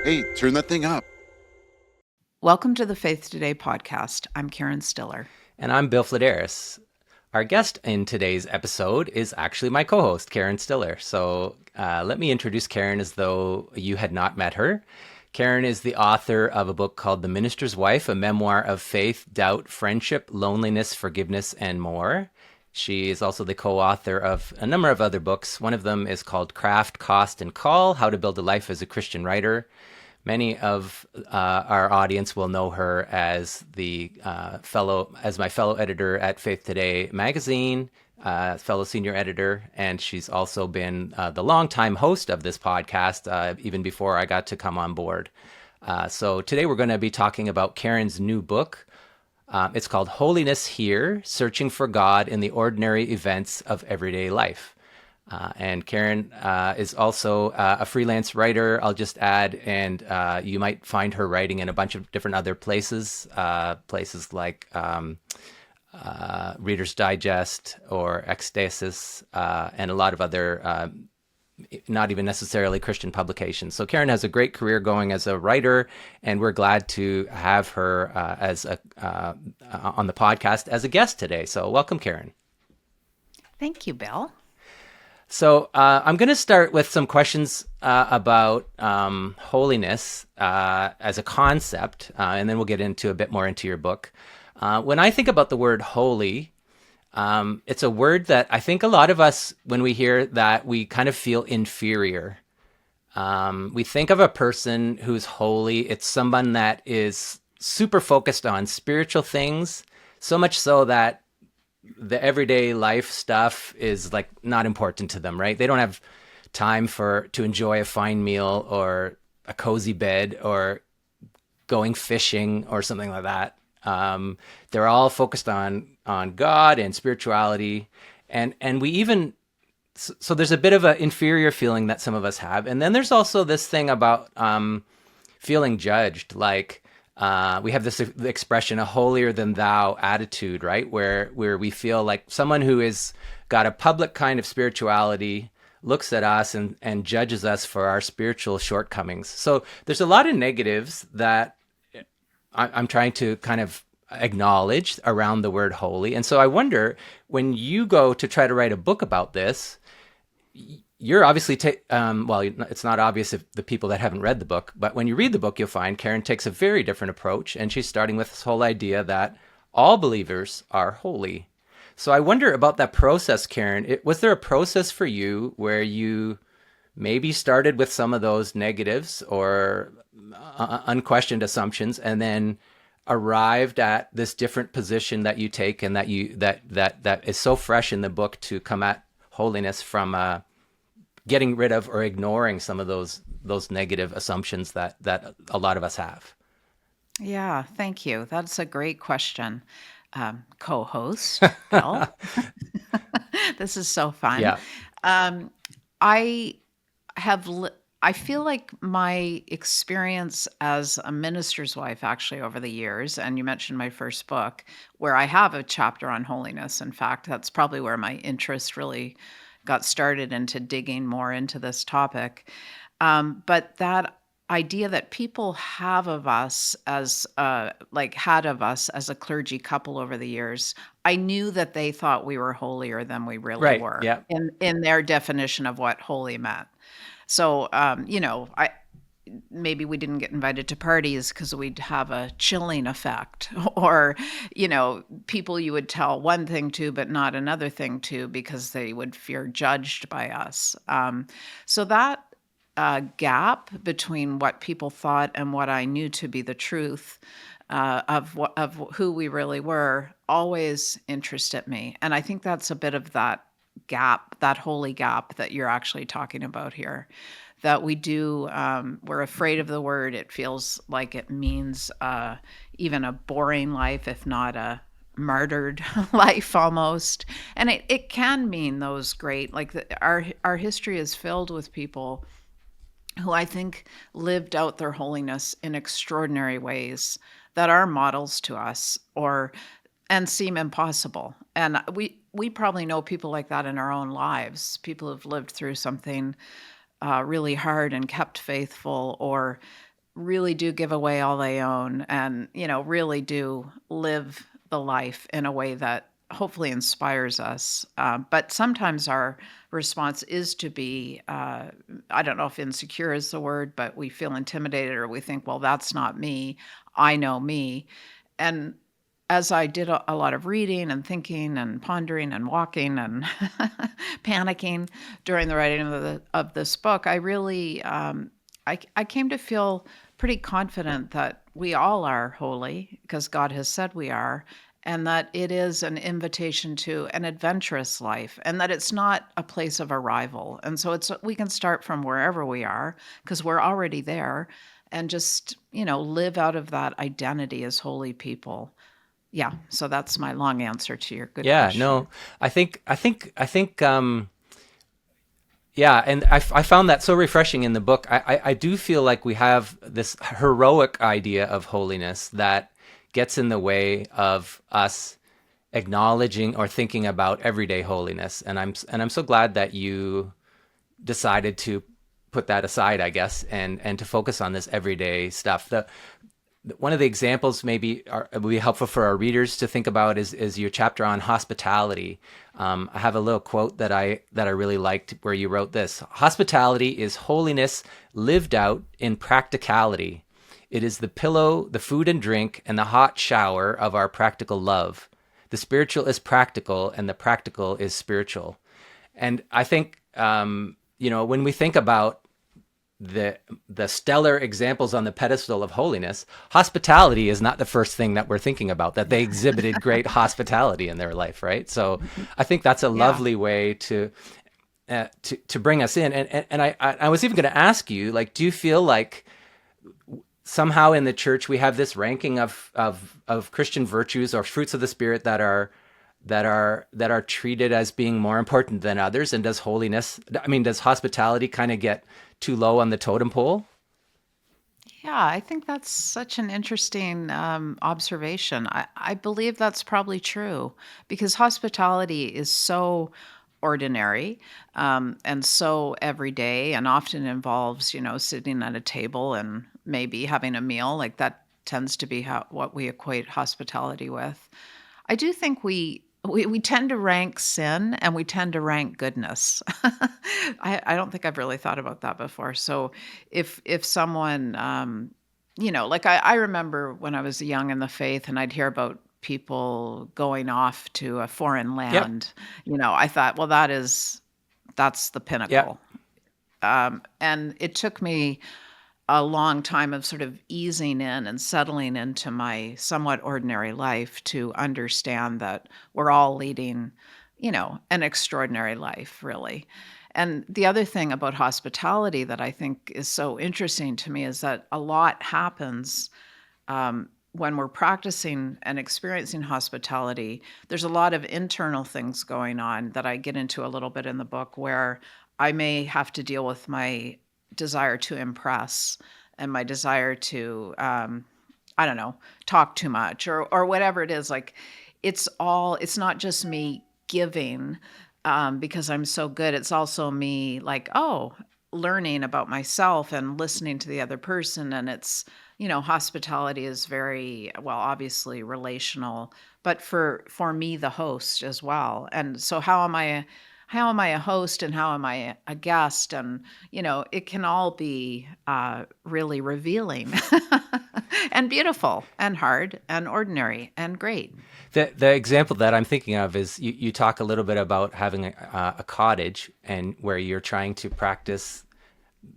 Hey, turn that thing up. Welcome to the Faith Today podcast. I'm Karen Stiller. And I'm Bill Fledderus. Our guest in today's episode is actually my co host, Karen Stiller. So let me introduce Karen as though you had not met her. Karen is the author of a book called The Minister's Wife, a memoir of faith, doubt, friendship, loneliness, forgiveness, and more. She is also the co-author of a number of other books. One of them is called Craft, Cost, and Call, How to Build a Life as a Christian Writer. Many of our audience will know her as my fellow editor at Faith Today magazine, fellow senior editor, and she's also been the longtime host of this podcast, even before I got to come on board. So today we're going to be talking about Karen's new book. It's called Holiness Here, Searching for God in the Ordinary Events of Everyday Life. And Karen is also a freelance writer, I'll just add, and you might find her writing in a bunch of different other places, places like Reader's Digest or Ecstasis, and a lot of other not even necessarily Christian publications. So Karen has a great career going as a writer, and we're glad to have her on the podcast as a guest today. So welcome, Karen. Thank you, Bill. So I'm going to start with some questions about holiness as a concept, and then we'll get into a bit more into your book. When I think about the word holy, it's a word that I think a lot of us, when we hear that, we kind of feel inferior. We think of a person who's holy. It's someone that is super focused on spiritual things, so much so that the everyday life stuff is like not important to them, right? They don't have time to enjoy a fine meal or a cozy bed or going fishing or something like that. They're all focused on God and spirituality, and we even so there's a bit of an inferior feeling that some of us have, and then there's also this thing about feeling judged, like. We have this expression, a holier than thou attitude, right? Where we feel like someone who is got a public kind of spirituality looks at us and judges us for our spiritual shortcomings. So there's a lot of negatives that I'm trying to kind of acknowledge around the word holy. And so I wonder, when you go to try to write a book about this, you're obviously, well, it's not obvious if the people that haven't read the book, but when you read the book, you'll find Karen takes a very different approach, and she's starting with this whole idea that all believers are holy. So I wonder about that process, Karen. Was there a process for you where you maybe started with some of those negatives or unquestioned assumptions, and then arrived at this different position that you take, and that is so fresh in the book to come at holiness from getting rid of or ignoring some of those negative assumptions that a lot of us have? Yeah, thank you. That's a great question, co-host Bill. This is so fun. Yeah. I have. I feel like my experience as a minister's wife, actually, over the years, and you mentioned my first book, where I have a chapter on holiness. In fact, that's probably where my interest really got started into digging more into this topic. But that idea that people have of us as had of us as a clergy couple over the years, I knew that they thought we were holier than we really Right. were Yeah. in their definition of what holy meant. So, maybe we didn't get invited to parties because we'd have a chilling effect, or, people you would tell one thing to, but not another thing to, because they would fear judged by us. So that gap between what people thought and what I knew to be the truth of who we really were always interested me. And I think that's a bit of that gap, that holy gap that you're actually talking about here, that we do, we're afraid of the word. It feels like it means even a boring life, if not a martyred life almost. And it can mean those great, our history is filled with people who I think lived out their holiness in extraordinary ways that are models to us, and seem impossible. And we probably know people like that in our own lives, people who've lived through something really hard and kept faithful, or really do give away all they own and, really do live the life in a way that hopefully inspires us. But sometimes our response is to be, I don't know if insecure is the word, but we feel intimidated or we think, well, that's not me. I know me. And as I did a lot of reading and thinking and pondering and walking and panicking during the writing of this book, I really I came to feel pretty confident that we all are holy because God has said we are, and that it is an invitation to an adventurous life, and that it's not a place of arrival. And so we can start from wherever we are because we're already there, and just live out of that identity as holy people. Yeah, so that's my long answer to your good Yeah, question. no, yeah, and I found that so refreshing in the book. I do feel like we have this heroic idea of holiness that gets in the way of us acknowledging or thinking about everyday holiness. And I'm so glad that you decided to put that aside, I guess, and to focus on this everyday stuff. One of the examples maybe would be helpful for our readers to think about is your chapter on hospitality. I have a little quote that I really liked where you wrote this: "Hospitality is holiness lived out in practicality. It is the pillow, the food and drink, and the hot shower of our practical love. The spiritual is practical, and the practical is spiritual." And I think when we think about the stellar examples on the pedestal of holiness, hospitality is not the first thing that we're thinking about, that they exhibited great hospitality in their life, right? So I think that's a Yeah. lovely way to bring us in. And I was even going to ask you, like, do you feel like somehow in the church we have this ranking of Christian virtues or fruits of the Spirit that are treated as being more important than others? And does hospitality kind of get too low on the totem pole? Yeah, I think that's such an interesting observation. I believe that's probably true because hospitality is so ordinary and so everyday and often involves, sitting at a table and maybe having a meal. Like that tends to be what we equate hospitality with. I do think we tend to rank sin and we tend to rank goodness. I don't think I've really thought about that before. So if someone like I remember when I was young in the faith and I'd hear about people going off to a foreign Yep. land, I thought, well, that's the Yep. pinnacle. And it took me a long time of sort of easing in and settling into my somewhat ordinary life to understand that we're all leading, an extraordinary life, really. And the other thing about hospitality that I think is so interesting to me is that a lot happens when we're practicing and experiencing hospitality. There's a lot of internal things going on that I get into a little bit in the book where I may have to deal with my desire to impress and my desire to I don't know, talk too much or whatever it is. Like it's not just me giving because I'm so good. It's also me like, oh, learning about myself and listening to the other person. And it's, hospitality is very well, obviously relational, but for me, the host as well. And so how am I a host and how am I a guest? And, it can all be really revealing and beautiful and hard and ordinary and great. The example that I'm thinking of is you talk a little bit about having a cottage and where you're trying to practice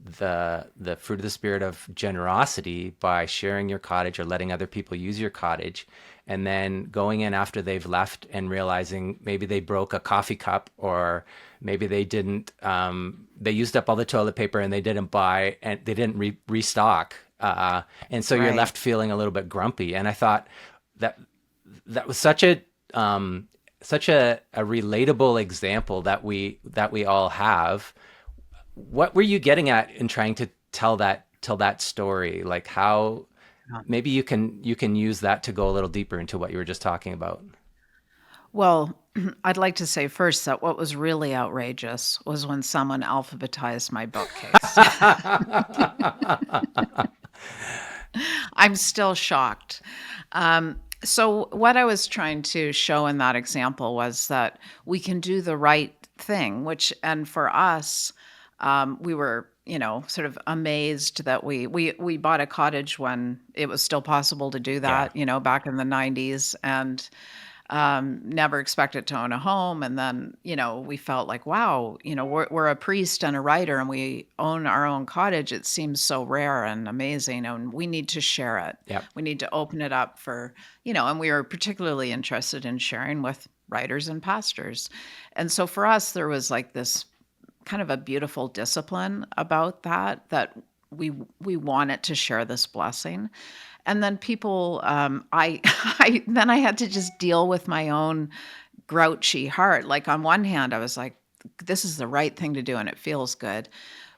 the fruit of the spirit of generosity by sharing your cottage or letting other people use your cottage, and then going in after they've left and realizing maybe they broke a coffee cup or maybe they didn't they used up all the toilet paper and they didn't buy and they didn't restock, and so you're Right. left feeling a little bit grumpy. And I thought that that was such a relatable example that we all have. What were you getting at in trying to tell that story? Like how maybe you can use that to go a little deeper into what you were just talking about. Well, I'd like to say first that what was really outrageous was when someone alphabetized my bookcase. I'm still shocked. So what I was trying to show in that example was that we can do the right thing, which, and for us, we were, sort of amazed that we bought a cottage when it was still possible to do Yeah. that, back in the 90s, and never expected to own a home. And then, we felt like, wow, we're a priest and a writer and we own our own cottage. It seems so rare and amazing. And we need to share it. Yep. We need to open it up for, and we were particularly interested in sharing with writers and pastors. And so for us, there was like this kind of a beautiful discipline about that we wanted to share this blessing. And then people, I I had to just deal with my own grouchy heart. Like, on one hand, I was like, this is the right thing to do and it feels good.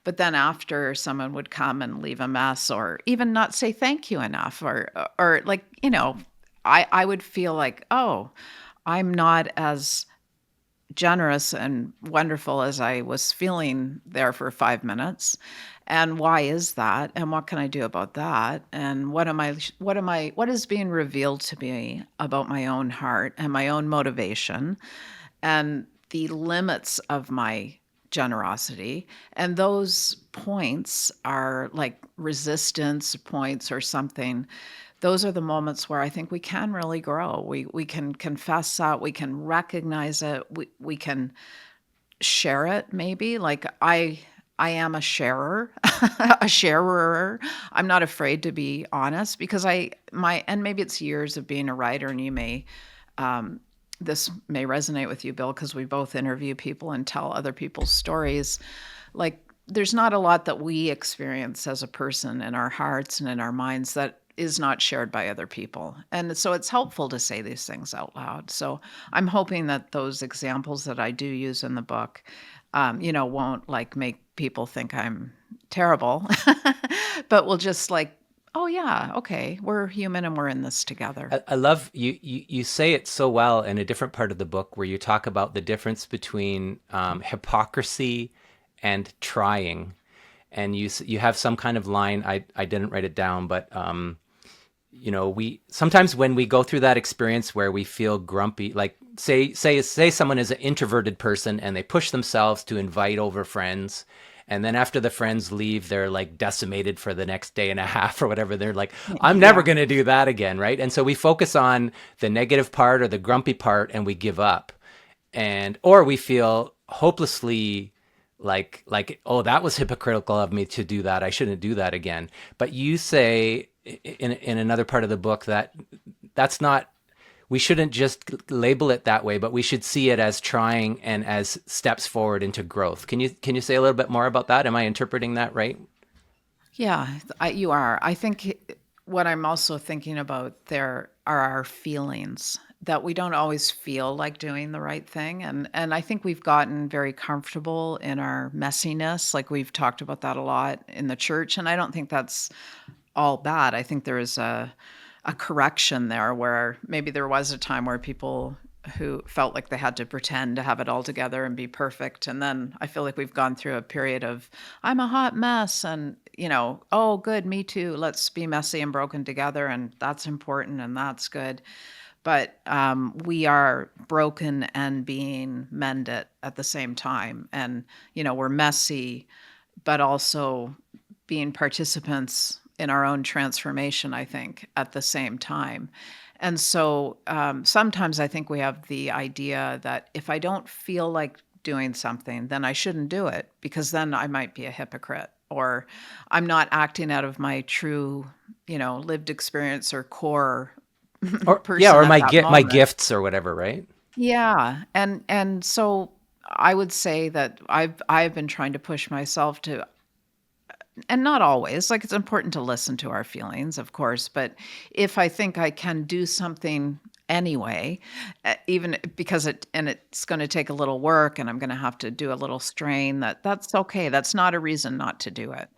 But then after someone would come and leave a mess or even not say thank you enough, or like, I would feel like, oh, I'm not as generous and wonderful as I was feeling there for 5 minutes. And why is that? And what can I do about that? And what is being revealed to me about my own heart and my own motivation and the limits of my generosity? And those points are like resistance points or something. Those are the moments where I think we can really grow. We can confess that, we can recognize it, we can share it maybe. Like, I am a sharer, a sharer. I'm not afraid to be honest because and maybe it's years of being a writer, and um, this may resonate with you, Bill, because we both interview people and tell other people's stories. Like, there's not a lot that we experience as a person in our hearts and in our minds that is not shared by other people. And so it's helpful to say these things out loud. So I'm hoping that those examples that I do use in the book, won't like make people think I'm terrible, but will just like, oh yeah, okay, we're human and we're in this together. I love you say it so well in a different part of the book where you talk about the difference between hypocrisy and trying, and you have some kind of line. I didn't write it down, but we sometimes when we go through that experience where we feel grumpy, like say someone is an introverted person and they push themselves to invite over friends, and then after the friends leave, they're like decimated for the next day and a half or whatever. They're like, I'm never Yeah. going to do that again, right? And so we focus on the negative part or the grumpy part and we give up. And or we feel hopelessly oh, that was hypocritical of me to do that. I shouldn't do that again. But you say in another part of the book that that's not, we shouldn't just label it that way, but we should see it as trying and as steps forward into growth. Can you say a little bit more about that? Am I interpreting that right? Yeah, you are. I think what I'm also thinking about there are our feelings, that we don't always feel like doing the right thing. And I think we've gotten very comfortable in our messiness. Like, we've talked about that a lot in the church. And I don't think that's all bad. I think there is a correction there where maybe there was a time where people who felt like they had to pretend to have it all together and be perfect. And then I feel like we've gone through a period of, I'm a hot mess, and, oh, good, me too. Let's be messy and broken together. And that's important and that's good. But we are broken and being mended at the same time. And, we're messy, but also being participants in our own transformation, I think, at the same time. And so sometimes I think we have the idea that if I don't feel like doing something, then I shouldn't do it because then I might be a hypocrite, or I'm not acting out of my true, lived experience or core Or yeah, person or at my that my moment. gifts or whatever, right? Yeah. And so I would say that I've been trying to push myself to, and not always, like, it's important to listen to our feelings, of course, but if I think I can do something anyway, even because it's going to take a little work and I'm going to have to do a little strain, that's okay. That's not a reason not to do it.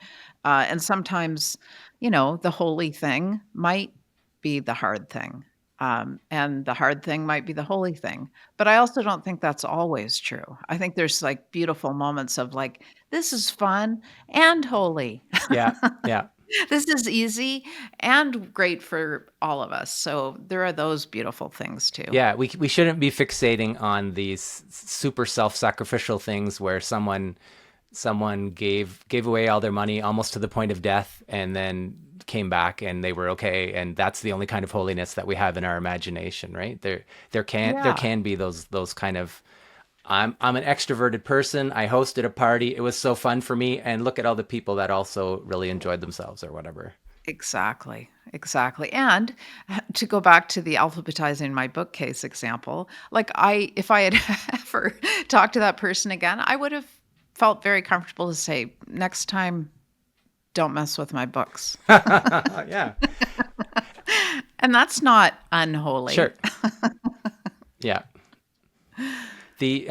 And sometimes, the holy thing might be the hard thing. And the hard thing might be the holy thing. But I also don't think that's always true. I think there's like beautiful moments of like, this is fun and holy. Yeah, yeah. This is easy and great for all of us. So there are those beautiful things too. Yeah, we shouldn't be fixating on these super self-sacrificial things where someone gave away all their money almost to the point of death and then came back and they were okay, and that's the only kind of holiness that we have in our imagination, right? There Yeah, can be those kind of I'm an extroverted person. I hosted a party. It was so fun for me, and look at all the people that also really enjoyed themselves or whatever. exactly. Exactly. And to go back to the alphabetizing my bookcase example, like if I had ever talked to that person again, I would have felt very comfortable to say, next time, don't mess with my books. Yeah, And that's not unholy. sure. Yeah. The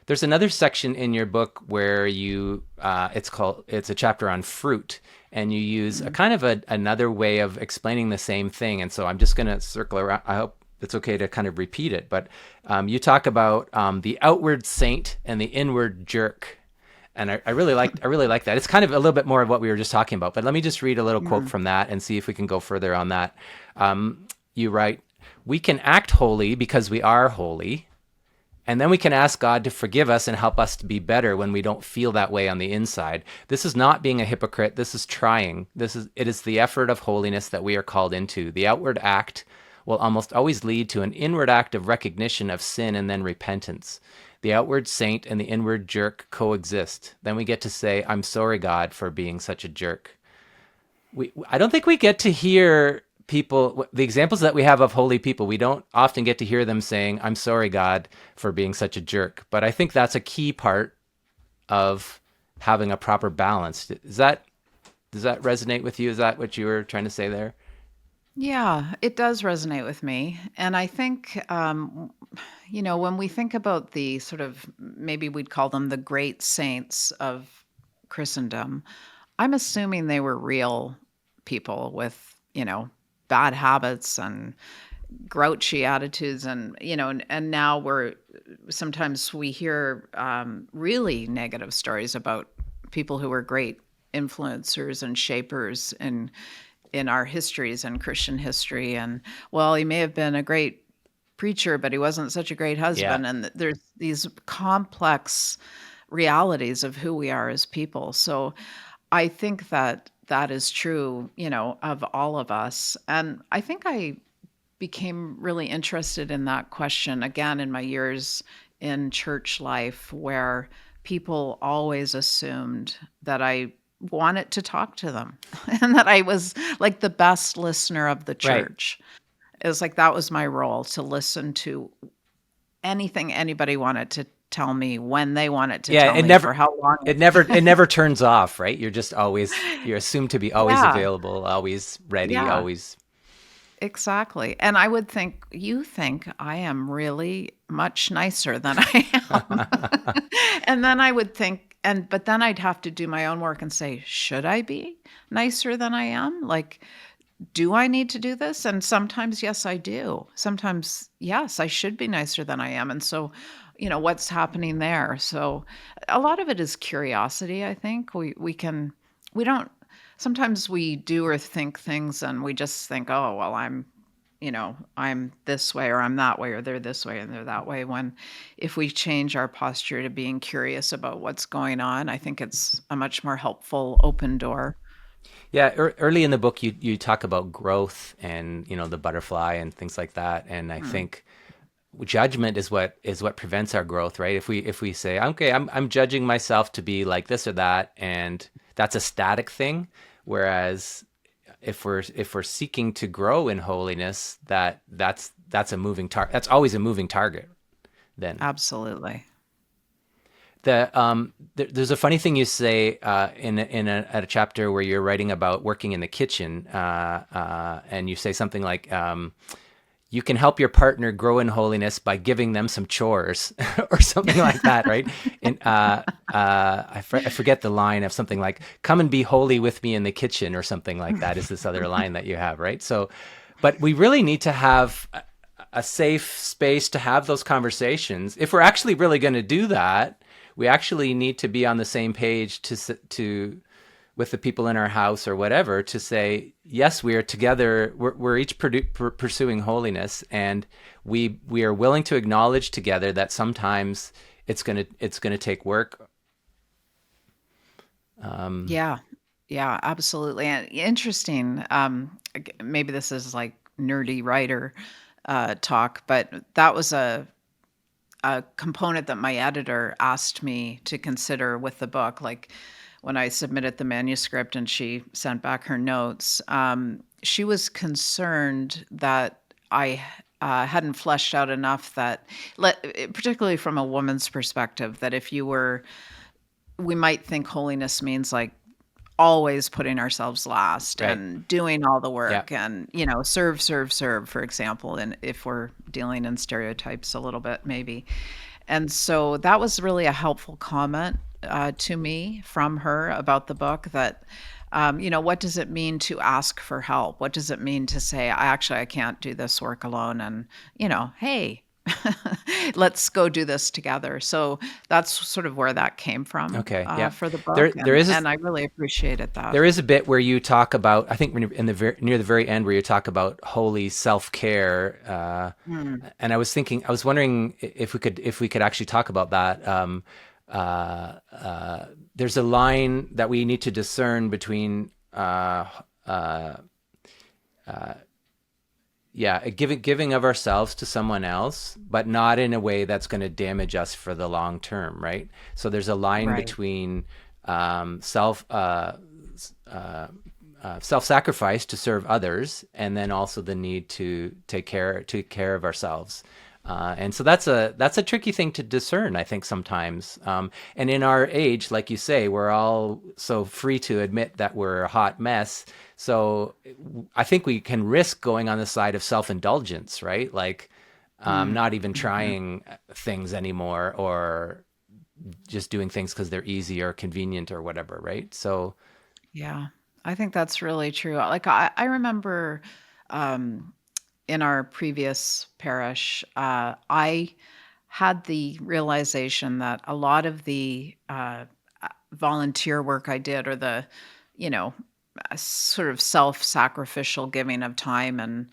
there's another section in your book where it's a chapter on fruit, and you use a kind of another way of explaining the same thing. And so I'm just going to circle around. I hope it's okay to kind of repeat it, but you talk about the outward saint and the inward jerk. And I really like that. It's kind of a little bit more of what we were just talking about. But let me just read a little quote Yeah. from that and see if we can go further on that. You write, "We can act holy because we are holy, and then we can ask God to forgive us and help us to be better when we don't feel that way on the inside. This is not being a hypocrite. This is trying. It is the effort of holiness that we are called into. The outward act will almost always lead to an inward act of recognition of sin and then repentance. The outward saint and the inward jerk coexist. Then we get to say, 'I'm sorry, God, for being such a jerk.'" I don't think we get to hear people, the examples that we have of holy people, we don't often get to hear them saying, "I'm sorry, God, for being such a jerk." But I think that's a key part of having a proper balance. Does that resonate with you? Is that what you were trying to say there? Yeah, it does resonate with me. And I think, when we think about the sort of, maybe we'd call them the great saints of Christendom, I'm assuming they were real people with, bad habits and grouchy attitudes. And now sometimes we hear really negative stories about people who were great influencers and shapers in our histories and Christian history. And well, he may have been a great preacher, but he wasn't such a great Yeah. husband. And there's these complex realities of who we are as people. So I think that that is true, of all of us. And I think I became really interested in that question again in my years in church life, where people always assumed that I wanted to talk to them and that I was like the best listener of the Right. church. It was like that was my role, to listen to anything anybody wanted to tell me when they wanted to Yeah. tell me for how long. It never turns off, right? You're assumed to be always Yeah, available, always ready, yeah. always. Exactly, and I would think you think I am really much nicer than I am. And then I would think but then I'd have to do my own work and say, "Should I be nicer than I am? Like, do I need to do this?" And sometimes, yes, I do. Sometimes, yes, I should be nicer than I am, and so, what's happening there? So, a lot of it is curiosity, I think. We don't sometimes we do or think things and we just think, "Oh, well, I'm this way or I'm that way or they're this way and they're that way," when if we change our posture to being curious about what's going on, I think it's a much more helpful open door. Yeah, early in the book, you talk about growth and the butterfly and things like that, and I Mm. think judgment is what prevents our growth, right? If we say, okay, I'm judging myself to be like this or that, and that's a static thing, whereas if we're seeking to grow in holiness, that's a moving target. That's always a moving target. Then Absolutely. there's a funny thing you say at a chapter where you're writing about working in the kitchen, and you say something like, you can help your partner grow in holiness by giving them some chores or something like that, right? And I forget the line of something like, "Come and be holy with me in the kitchen," or something like that is this other line that you have, right? So, but we really need to have a safe space to have those conversations. If we're actually really going to do that, we actually need to be on the same page to with the people in our house or whatever to say, yes, we are together. We're each pursuing holiness, and we are willing to acknowledge together that sometimes it's gonna take work. Yeah. Yeah, absolutely. And interesting. Maybe this is like nerdy writer talk, but that was a component that my editor asked me to consider with the book. Like when I submitted the manuscript and she sent back her notes, she was concerned that I hadn't fleshed out enough that, particularly from a woman's perspective, that if you were, we might think holiness means like always putting ourselves last Right. and doing all the Yeah. work and, serve, serve, serve, for example. And if we're dealing in stereotypes a little bit, maybe. And so that was really a helpful comment to me from her about the book that, what does it mean to ask for help? What does it mean to say, I can't do this work alone? And, hey, let's go do this together. So that's sort of where that came from Okay. Yeah. for the book. There And, is and I really appreciated that. there is a bit where you talk about, I think when you're in near the very end, where you talk about holy self-care, Mm, and I was wondering if we could actually talk about that. There's a line that we need to discern between, yeah, giving of ourselves to someone else, but not in a way that's going to damage us for the long term, right? So there's a line right. between self self-sacrifice to serve others, and then also the need to take care of ourselves. And so that's a tricky thing to discern, I think, sometimes. And in our age, like you say, we're all so free to admit that we're a hot mess. So I think we can risk going on the side of self-indulgence, right? Like Mm, not even mhm. trying things anymore, or just doing things because they're easy or convenient or whatever, right? So Yeah, I think that's really true. Like I remember um, in our previous parish, I had the realization that a lot of the volunteer work I did, or the, you know, sort of self-sacrificial giving of time and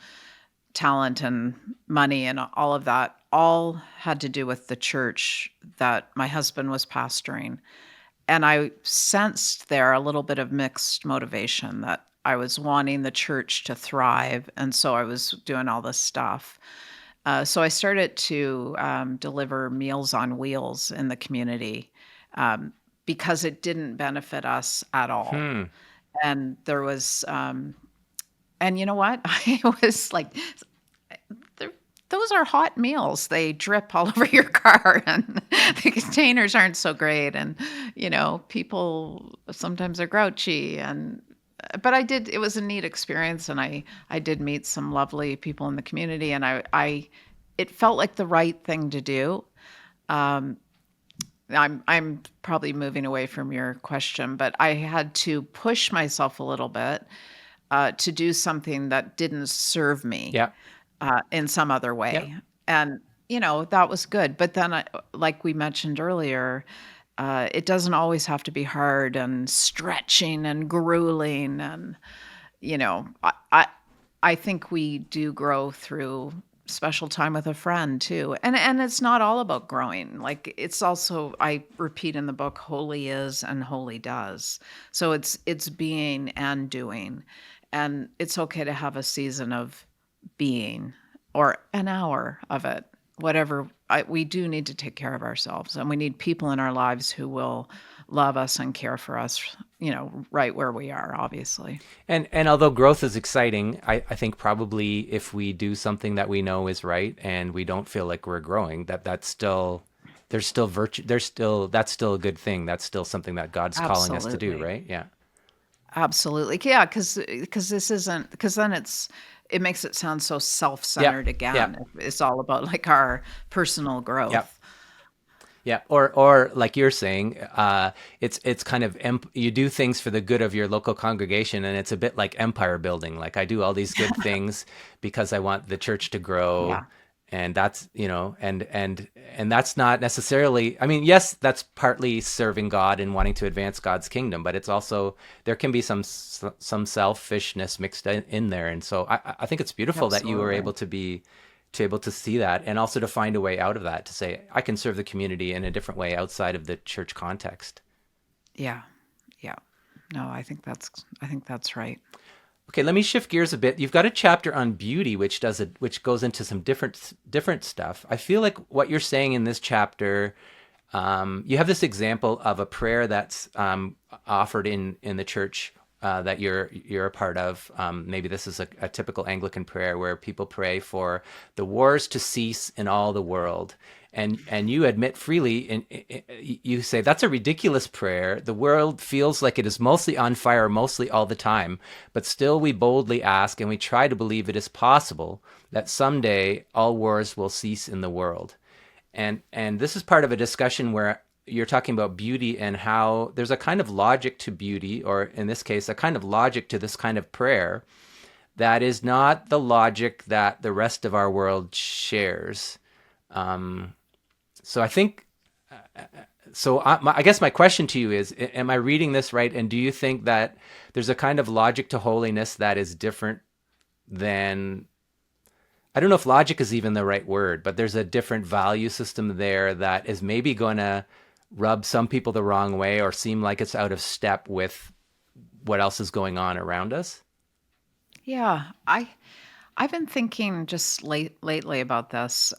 talent and money and all of that, all had to do with the church that my husband was pastoring. And I sensed there a little bit of mixed motivation, that I was wanting the church to thrive, and so I was doing all this stuff. So I started to deliver Meals on Wheels in the community, um, because it didn't benefit us at all. hmm, And there was, and you know what? I was like, they're those are hot meals. They drip all over your car, and the containers aren't so great, and, people sometimes are grouchy, and but it was a neat experience, and I did meet some lovely people in the community, and I it felt like the right thing to do. Um, I'm probably moving away from your question, but I had to push myself a little bit, to do something that didn't serve me yeah, in some other yeah, way. And, that was good. But then, like we mentioned earlier, it doesn't always have to be hard and stretching and grueling. And, you know, I, I, I think we do grow through special time with a friend too. And it's not all about growing. Like it's also, I repeat in the book, holy is and holy does. So it's being and doing. And it's okay to have a season of being, or an hour of it, whatever. We do need to take care of ourselves, and we need people in our lives who will love us and care for us, right where we are, obviously. and although growth is exciting, I think probably if we do something that we know is right and we don't feel like we're growing, that's still there's still virtue. There's still That's still a good thing. That's still something that God's calling us to do, Absolutely. right? Yeah. Absolutely. Yeah, because this isn't, because then it makes it sound so Yeah. self-centered Yeah. again. It's all about like our personal Yeah. growth. Yeah, or like you're saying, it's kind of you do things for the good of your local congregation, and it's a bit like empire building. Like I do all these good things because I want the church to grow, Yeah. And that's, and that's not necessarily, I mean, yes, that's partly serving God and wanting to advance God's kingdom, but it's also, there can be some selfishness mixed in there. And so I think it's beautiful that you were Absolutely. able to see that, and also to find a way out of that, to say I can serve the community in a different way outside of the church context. Yeah. Yeah. No, I think that's right. Okay, let me shift gears a bit. You've got a chapter on beauty, which goes into some different stuff. I feel like what you're saying in this chapter, you have this example of a prayer that's offered in the church that you're a part of. Maybe this is a typical Anglican prayer where people pray for the wars to cease in all the world. And you admit freely, and you say that's a ridiculous prayer. The world feels like it is mostly on fire, mostly all the time, but still we boldly ask, and we try to believe it is possible that someday all wars will cease in the world. And this is part of a discussion where you're talking about beauty and how there's a kind of logic to beauty, or in this case, a kind of logic to this kind of prayer that is not the logic that the rest of our world shares. Um, so I think, I guess my question to you is, am I reading this right? And do you think that there's a kind of logic to holiness that is different than, I don't know if logic is even the right word, but there's a different value system there that is maybe going to rub some people the wrong way or seem like it's out of step with what else is going on around us? Yeah. I've been thinking just lately about this,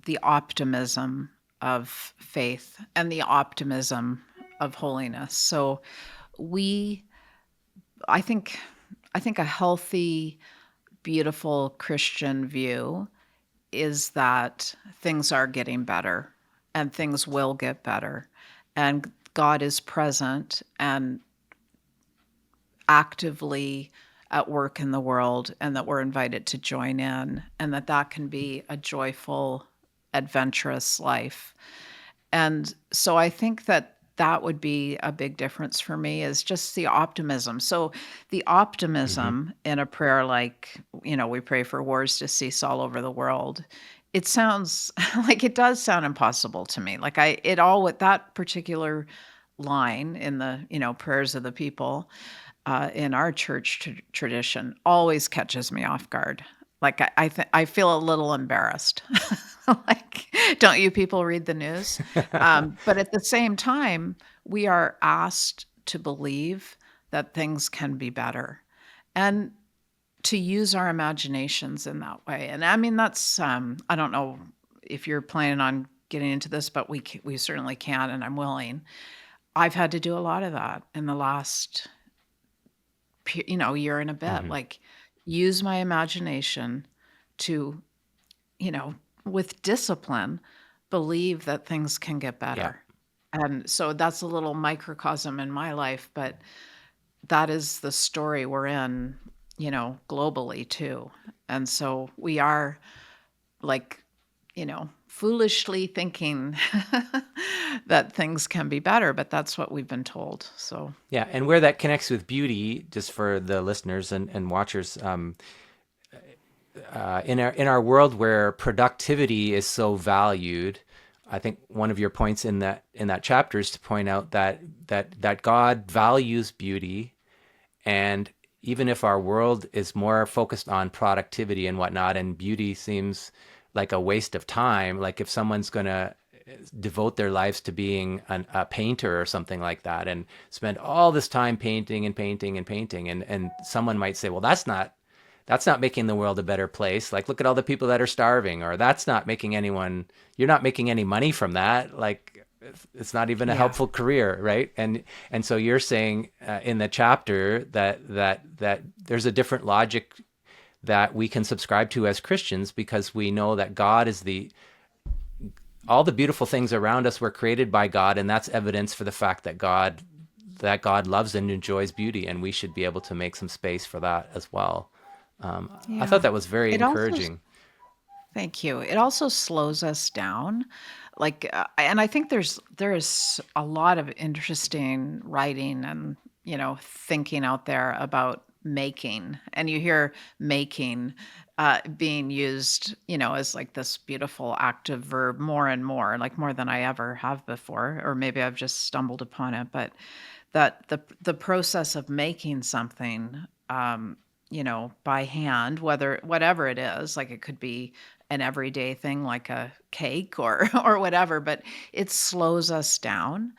the optimism of faith and the optimism of holiness. So we, I think, I think a healthy, beautiful Christian view is that things are getting better and things will get better, and God is present and actively at work in the world, and that we're invited to join in, and that can be a joyful, adventurous life. And so I think that would be a big difference for me, is just the optimism. So the Mm-hmm. optimism in a prayer like, we pray for wars to cease all over the world. It sounds like, it does sound impossible to me. Like, it all, with that particular line in the, prayers of the people, in our church tradition, always catches me off guard. Like, I feel a little embarrassed. Like, don't you people read the news? But at the same time, we are asked to believe that things can be better, and to use our imaginations in that way. And I mean, that's, I don't know if you're planning on getting into this, but we certainly can, and I'm willing. I've had to do a lot of that in the last year and a bit, Mm-hmm. like, use my imagination to, with discipline, believe that things can get Yeah. better. And so that's a little microcosm in my life, but that is the story we're in, globally too. And so we are, like, foolishly thinking that things can be better, but that's what we've been told. So, Yeah. And where that connects with beauty, just for the listeners and watchers, in our world where productivity is so valued, I think one of your points in that chapter is to point out that God values beauty. And even if our world is more focused on productivity and whatnot, and beauty seems like a waste of time, like if someone's going to devote their lives to being a painter or something like that and spend all this time painting and painting and painting, and someone might say, well, that's not making the world a better place. Like, look at all the people that are starving, or that's not making anyone, you're not making any money from that. Like, it's not even a yeah. helpful career, right? And so you're saying in the chapter that there's a different logic that we can subscribe to as Christians, because we know that God is all the beautiful things around us were created by God, and that's evidence for the fact that God loves and enjoys beauty, and we should be able to make some space for that as well. I thought Yeah. that was very It also encouraging. Thank you. It also slows us down. Like, and I think there is a lot of interesting writing and, thinking out there about making, and you hear making being used, as like this beautiful active verb more and more, like more than I ever have before, or maybe I've just stumbled upon it. But that the process of making something, by hand, whatever it is, like it could be an everyday thing like a cake or or whatever, but it slows us down,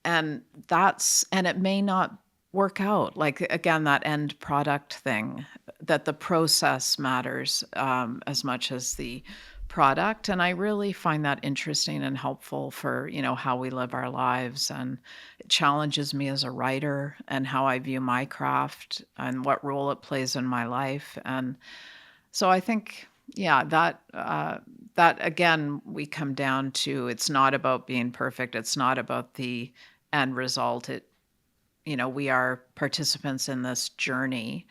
and it may not work out, like, again, that end product thing, that the process matters, as much as the product, and I really find that interesting and helpful for, how we live our lives, and it challenges me as a writer and how I view my craft and what role it plays in my life, and so I think, yeah, that again, we come down to it's not about being perfect. It's not about the end result. We are participants in this journey.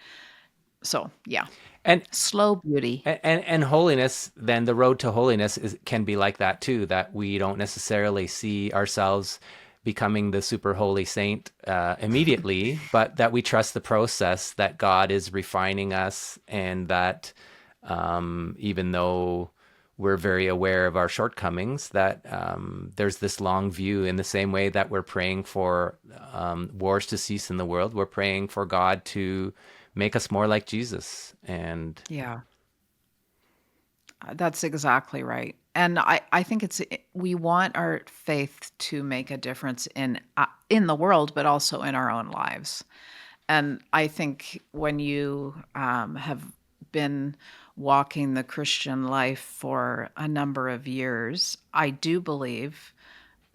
So yeah, And slow beauty. and holiness, then the road to holiness can be like that too, that we don't necessarily see ourselves becoming the super holy saint immediately, but that we trust the process, that God is refining us, and that even though we're very aware of our shortcomings, that there's this long view. In the same way that we're praying for wars to cease in the world, we're praying for God to make us more like Jesus. And Yeah, that's exactly right. And I think we want our faith to make a difference in the world, but also in our own lives. And I think when you have been walking the Christian life for a number of years, I do believe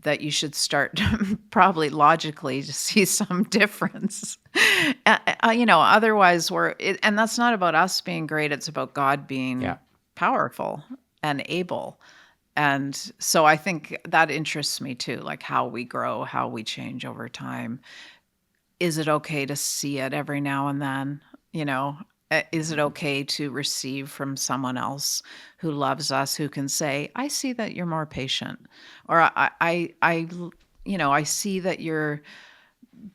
that you should start probably logically to see some difference. Otherwise and that's not about us being great. It's about God being yeah. powerful and able. And so I think that interests me too, like how we grow, how we change over time. Is it okay to see it every now and then? Is it okay to receive from someone else who loves us, who can say, I see that you're more patient, or I see that you're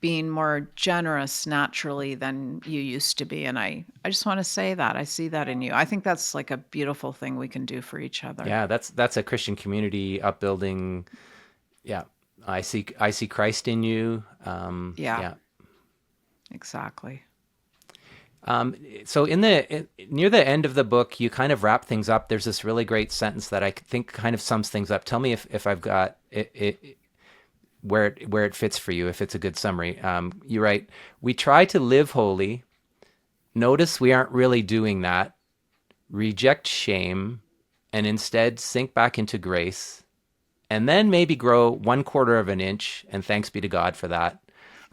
being more generous naturally than you used to be. And I just want to say that I see that in you. I think that's like a beautiful thing we can do for each other. Yeah, that's a Christian community upbuilding. Yeah, I see Christ in you. Yeah, Yeah. exactly. So near the end of the book, you kind of wrap things up. There's this really great sentence that I think kind of sums things up. Tell me if I've got it where it fits for you, if it's a good summary. You write, "We try to live holy. Notice we aren't really doing that. Reject shame, and instead sink back into grace, and then maybe grow 1/4 of an inch, and thanks be to God for that."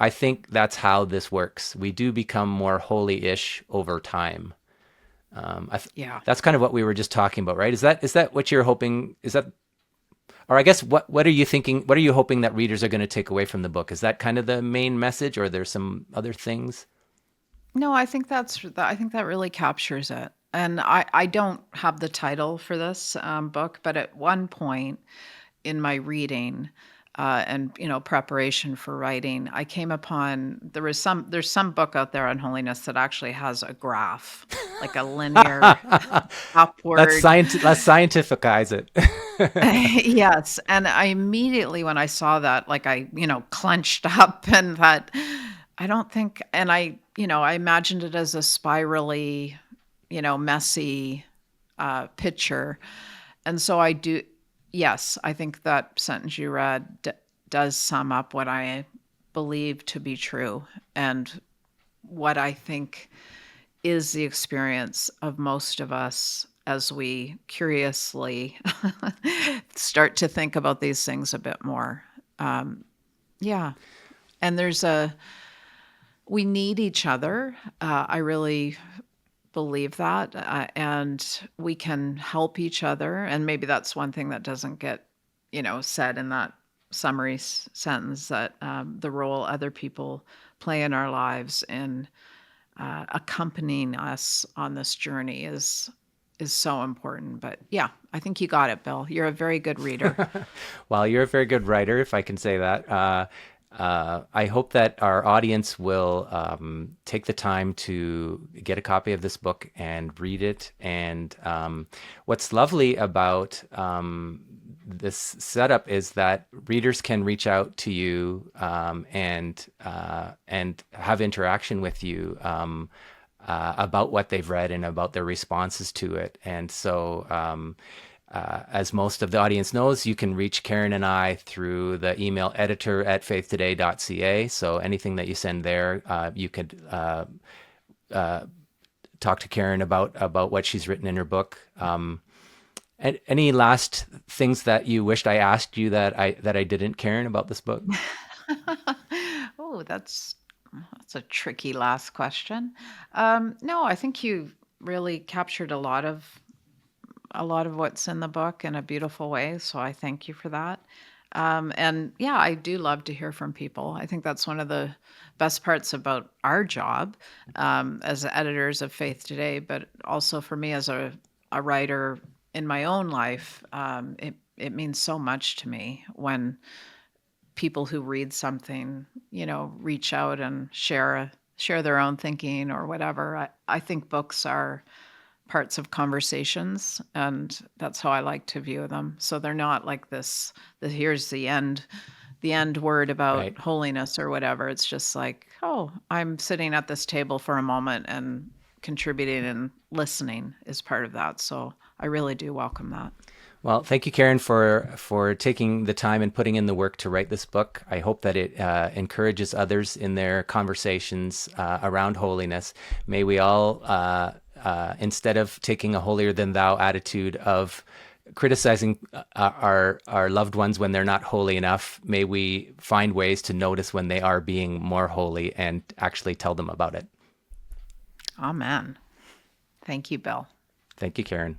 I think that's how this works. We do become more holy-ish over time. Yeah. That's kind of what we were just talking about, right? Is that what you're hoping? Is that, or I guess what are you thinking? What are you hoping that readers are going to take away from the book? Is that kind of the main message, or there's some other things? No, I think that really captures it. And I don't have the title for this book, but at one point in my reading and preparation for writing, I came upon there's some book out there on holiness that actually has a graph, like a linear Let's upward. scientificize it. Yes, and I immediately when I saw that, like I, clenched up and that I don't think, and I imagined it as a spirally, messy picture. And so I do, yes, I think that sentence you read does sum up what I believe to be true and what I think is the experience of most of us as we curiously start to think about these things a bit more. Yeah. And we need each other. I really believe that. And we can help each other. And maybe that's one thing that doesn't get, said in that summary sentence, that the role other people play in our lives in accompanying us on this journey is so important. But yeah, I think you got it, Bill. You're a very good reader. Well, you're a very good writer, if I can say that. I hope that our audience will take the time to get a copy of this book and read it. And what's lovely about this setup is that readers can reach out to you and have interaction with you about what they've read and about their responses to it. And so, as most of the audience knows, you can reach Karen and I through the email editor@faithtoday.ca. So anything that you send there, you could talk to Karen about what she's written in her book. Any last things that you wished I asked you that I didn't, Karen, about this book? Oh, that's a tricky last question. No, I think you really captured a lot of what's in the book in a beautiful way. So I thank you for that. And yeah, I do love to hear from people. I think that's one of the best parts about our job as editors of Faith Today, but also for me as a writer in my own life. It means so much to me when people who read something, reach out and share their own thinking or whatever. I think books are parts of conversations, and that's how I like to view them. So they're not like this, here's the end word about Right. holiness or whatever. It's just like, oh, I'm sitting at this table for a moment, and contributing and listening is part of that. So I really do welcome that. Well, thank you, Karen, for taking the time and putting in the work to write this book. I hope that it encourages others in their conversations around holiness. May we all, instead of taking a holier than thou attitude of criticizing our loved ones when they're not holy enough, may we find ways to notice when they are being more holy and actually tell them about it. Amen. Thank you, Bill. Thank you, Karen.